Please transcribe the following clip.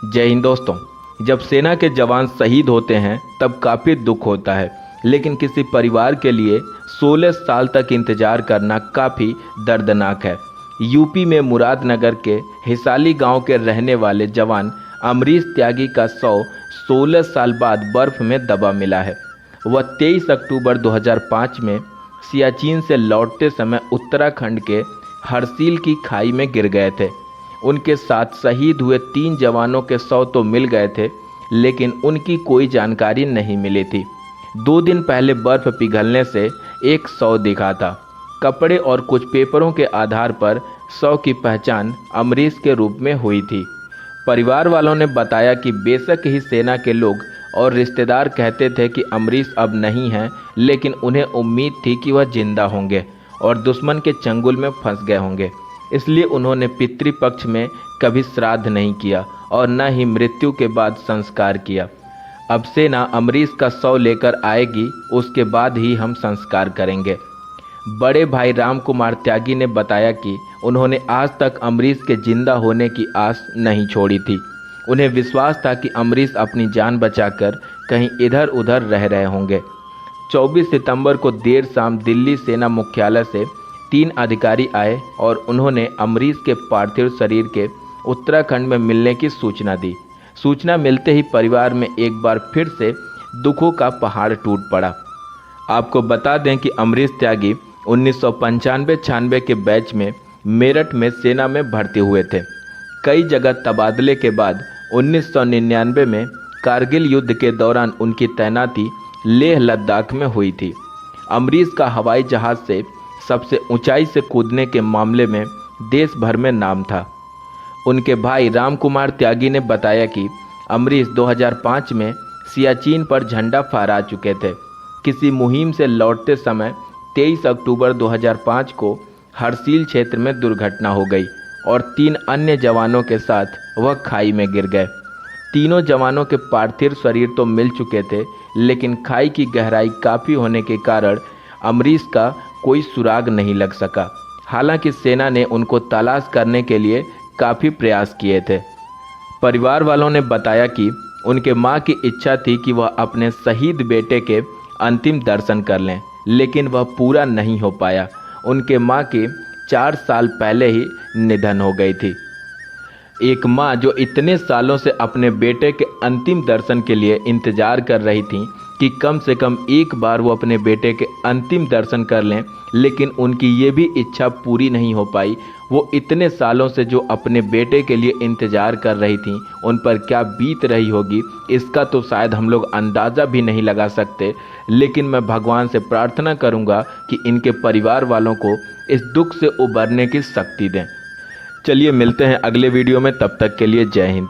जय हिंद दोस्तों। जब सेना के जवान शहीद होते हैं तब काफ़ी दुख होता है, लेकिन किसी परिवार के लिए 16 साल तक इंतजार करना काफ़ी दर्दनाक है। यूपी में मुरादनगर के हिसाली गांव के रहने वाले जवान अमरीश त्यागी का शव 16 साल बाद बर्फ में दबा मिला है। वह 23 अक्टूबर 2005 में सियाचिन से लौटते समय उत्तराखंड के हरसील की खाई में गिर गए थे। उनके साथ शहीद हुए 3 जवानों के शव तो मिल गए थे, लेकिन उनकी कोई जानकारी नहीं मिली थी। 2 दिन पहले बर्फ पिघलने से एक शव दिखा था। कपड़े और कुछ पेपरों के आधार पर शव की पहचान अमरीश के रूप में हुई थी। परिवार वालों ने बताया कि बेशक ही सेना के लोग और रिश्तेदार कहते थे कि अमरीश अब नहीं हैं, लेकिन उन्हें उम्मीद थी कि वह जिंदा होंगे और दुश्मन के चंगुल में फंस गए होंगे। इसलिए उन्होंने पितृपक्ष में कभी श्राद्ध नहीं किया और न ही मृत्यु के बाद संस्कार किया। अब सेना अमरीश का शव लेकर आएगी, उसके बाद ही हम संस्कार करेंगे। बड़े भाई राम कुमार त्यागी ने बताया कि उन्होंने आज तक अमरीश के जिंदा होने की आस नहीं छोड़ी थी। उन्हें विश्वास था कि अमरीश अपनी जान बचाकर कहीं इधर उधर रह रहे होंगे। 24 सितंबर को देर शाम दिल्ली सेना मुख्यालय से 3 अधिकारी आए और उन्होंने अमरीश के पार्थिव शरीर के उत्तराखंड में मिलने की सूचना दी। सूचना मिलते ही परिवार में एक बार फिर से दुखों का पहाड़ टूट पड़ा। आपको बता दें कि अमरीश त्यागी 1995-96 के बैच में मेरठ में सेना में भर्ती हुए थे। कई जगह तबादले के बाद 1999 में कारगिल युद्ध के दौरान उनकी तैनाती लेह लद्दाख में हुई थी। अमरीश का हवाई जहाज़ से सबसे ऊंचाई से कूदने के मामले में देश भर में नाम था। उनके भाई राम कुमार त्यागी ने बताया कि अमरीश 2005 में सियाचिन पर झंडा फहरा चुके थे। किसी मुहिम से लौटते समय 23 अक्टूबर 2005 को हरसील क्षेत्र में दुर्घटना हो गई और 3 अन्य जवानों के साथ वह खाई में गिर गए। तीनों जवानों के पार्थिव शरीर तो मिल चुके थे, लेकिन खाई की गहराई काफ़ी होने के कारण अमरीश का कोई सुराग नहीं लग सका। हालांकि सेना ने उनको तलाश करने के लिए काफ़ी प्रयास किए थे। परिवार वालों ने बताया कि उनके मां की इच्छा थी कि वह अपने शहीद बेटे के अंतिम दर्शन कर लें, लेकिन वह पूरा नहीं हो पाया। उनके मां की 4 साल पहले ही निधन हो गई थी। एक मां जो इतने सालों से अपने बेटे के अंतिम दर्शन के लिए इंतजार कर रही थी कि कम से कम एक बार वो अपने बेटे के अंतिम दर्शन कर लें, लेकिन उनकी ये भी इच्छा पूरी नहीं हो पाई। वो इतने सालों से जो अपने बेटे के लिए इंतज़ार कर रही थी, उन पर क्या बीत रही होगी इसका तो शायद हम लोग अंदाज़ा भी नहीं लगा सकते। लेकिन मैं भगवान से प्रार्थना करूँगा कि इनके परिवार वालों को इस दुख से उबरने की शक्ति दें। चलिए मिलते हैं अगले वीडियो में, तब तक के लिए जय हिंद।